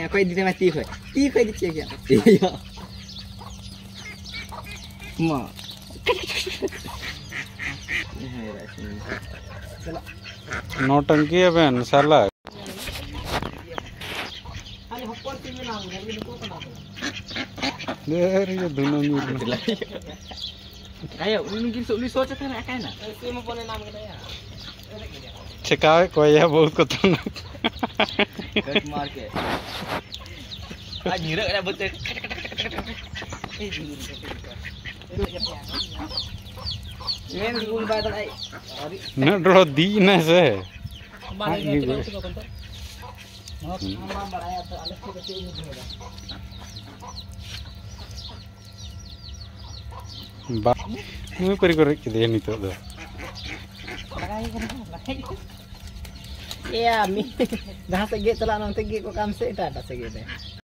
Aku di mati kau. Kau di cek ya. Iya. Ma. नौटंकी है बहन साला देर ये दोनों न्यूज़ Ayo, uni socha था ना क्या ना? Siapa pun nama kita ya? चिकावे कोई है बहुत को तो ना Kat मार के. आज निरा क्या बोलते? ये निकुल बादल आई. न ड्रो दी न से बा नु परि करे के नितो दो Iya, mi. Dah segi telah nanti gi ko kam se ta segi deh.